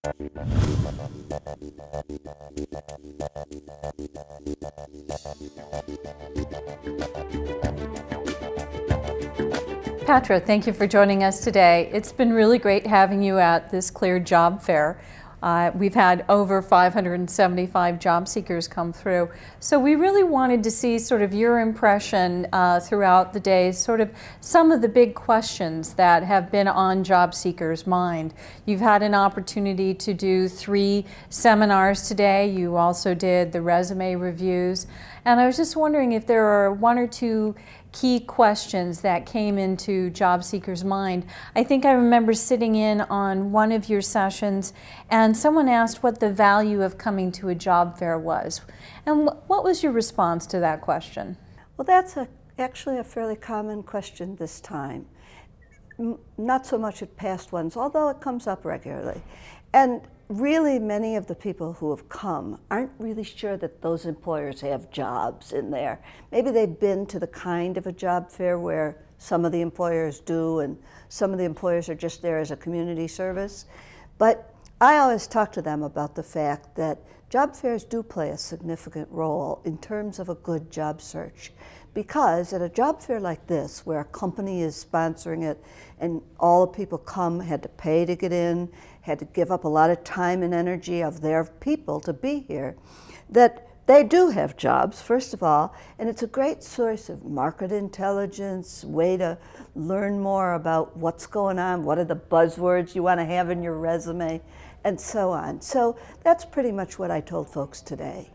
Patra, thank you for joining us today. It's been really great having you at this Cleared Job Fair. We've had over 575 job seekers come through. So we really wanted to see sort of your impression throughout the day, sort of some of the big questions that have been on job seekers' mind. You've had an opportunity to do 3 seminars today. You also did the resume reviews. And I was just wondering if there are 1 or 2 key questions that came into job seekers' mind. I think I remember sitting in on one of your sessions and someone asked what the value of coming to a job fair was. And what was your response to that question? Well, that's actually a fairly common question this time. Not so much at past ones, although it comes up regularly. And really many of the people who have come aren't really sure that those employers have jobs in there. Maybe they've been to the kind of a job fair where some of the employers do and some of the employers are just there as a community service. But I always talk to them about the fact that job fairs do play a significant role in terms of a good job search. Because at a job fair like this, where a company is sponsoring it and all the people come, had to pay to get in, had to give up a lot of time and energy of their people to be here, that they do have jobs, first of all, and it's a great source of market intelligence, way to learn more about what's going on, what are the buzzwords you want to have in your resume, and so on. So that's pretty much what I told folks today.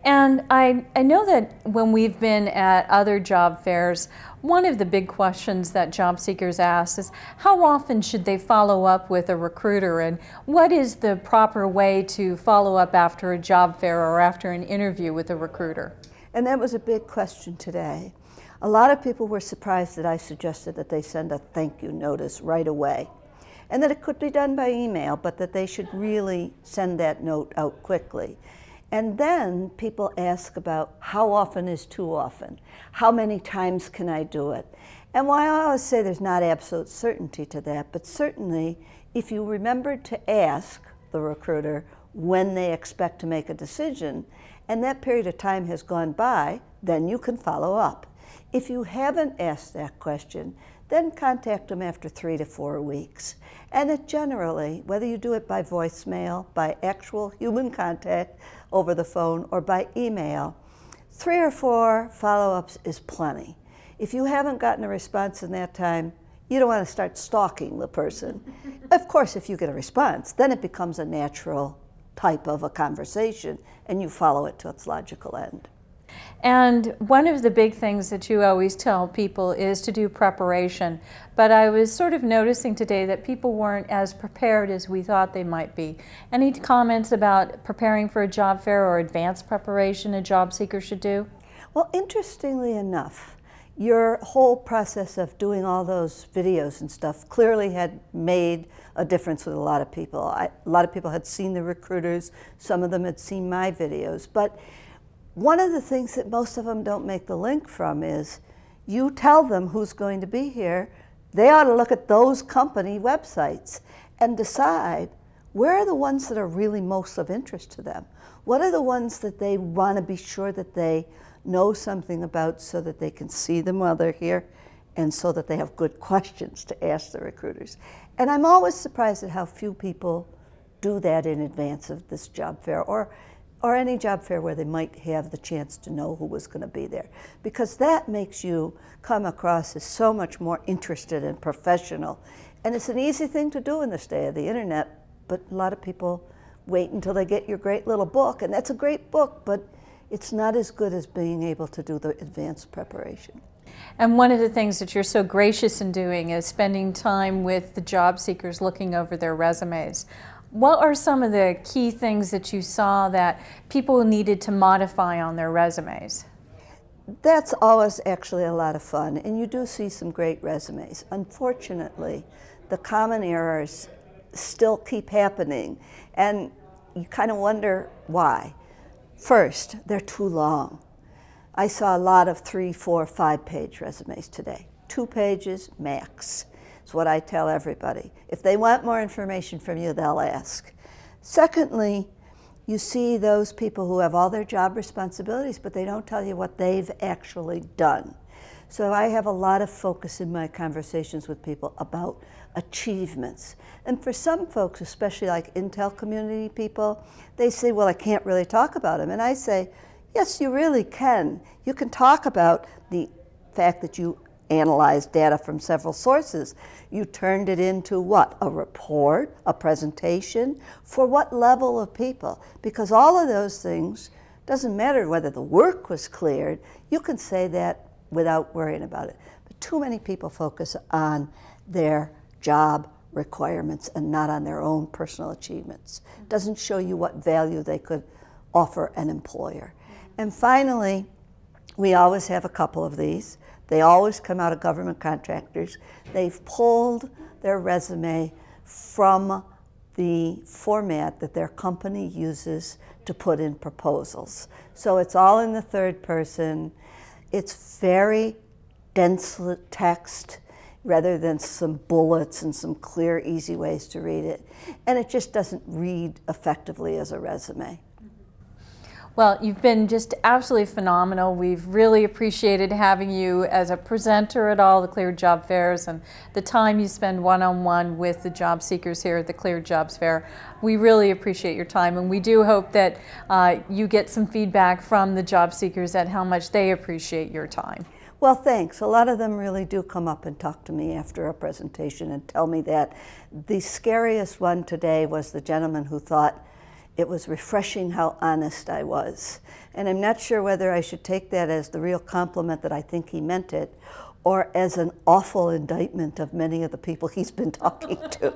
And I know that when we've been at other job fairs, one of the big questions that job seekers ask is how often should they follow up with a recruiter, and what is the proper way to follow up after a job fair or after an interview with a recruiter? And that was a big question today. A lot of people were surprised that I suggested that they send a thank you notice right away, and that it could be done by email, but that they should really send that note out quickly. And then people ask about how often is too often? How many times can I do it? And while I always say there's not absolute certainty to that, but certainly if you remember to ask the recruiter when they expect to make a decision, and that period of time has gone by, then you can follow up. If you haven't asked that question, then contact them after 3 to 4 weeks. And it generally, whether you do it by voicemail, by actual human contact over the phone, or by email, 3 or 4 follow-ups is plenty. If you haven't gotten a response in that time, you don't want to start stalking the person. Of course, if you get a response, then it becomes a natural type of a conversation, and you follow it to its logical end. And one of the big things that you always tell people is to do preparation. But I was sort of noticing today that people weren't as prepared as we thought they might be. Any comments about preparing for a job fair or advanced preparation a job seeker should do? Well, interestingly enough, your whole process of doing all those videos and stuff clearly had made a difference with a lot of people. A lot of people had seen the recruiters, some of them had seen my videos, but one of the things that most of them don't make the link from is you tell them who's going to be here. They ought to look at those company websites and decide where are the ones that are really most of interest to them. What are the ones that they want to be sure that they know something about so that they can see them while they're here and so that they have good questions to ask the recruiters. And I'm always surprised at how few people do that in advance of this job fair or any job fair where they might have the chance to know who was going to be there. Because that makes you come across as so much more interested and professional. And it's an easy thing to do in this day of the internet, but a lot of people wait until they get your great little book, and that's a great book, but it's not as good as being able to do the advanced preparation. And one of the things that you're so gracious in doing is spending time with the job seekers looking over their resumes. What are some of the key things that you saw that people needed to modify on their resumes? That's always actually a lot of fun, and you do see some great resumes. Unfortunately, the common errors still keep happening, and you kind of wonder why. First, they're too long. I saw a lot of 3, 4, 5-page resumes today. 2 pages max. It's what I tell everybody. If they want more information from you, they'll ask. Secondly, you see those people who have all their job responsibilities, but they don't tell you what they've actually done. So I have a lot of focus in my conversations with people about achievements. And for some folks, especially like Intel community people, they say, well, I can't really talk about them. And I say, yes, you really can. You can talk about the fact that you analyzed data from several sources. You turned it into what? A report, a presentation, for what level of people? Because all of those things, doesn't matter whether the work was cleared, you can say that without worrying about it. But too many people focus on their job requirements and not on their own personal achievements. It doesn't show you what value they could offer an employer. And finally, we always have a couple of these. They always come out of government contractors. They've pulled their resume from the format that their company uses to put in proposals. So it's all in the third person. It's very dense text rather than some bullets and some clear, easy ways to read it. And it just doesn't read effectively as a resume. Well, you've been just absolutely phenomenal. We've really appreciated having you as a presenter at all the Cleared Job Fairs and the time you spend one-on-one with the job seekers here at the Cleared Jobs Fair. We really appreciate your time, and we do hope that you get some feedback from the job seekers at how much they appreciate your time. Well, thanks. A lot of them really do come up and talk to me after a presentation and tell me that. The scariest one today was the gentleman who thought it was refreshing how honest I was. And I'm not sure whether I should take that as the real compliment that I think he meant it, or as an awful indictment of many of the people he's been talking to.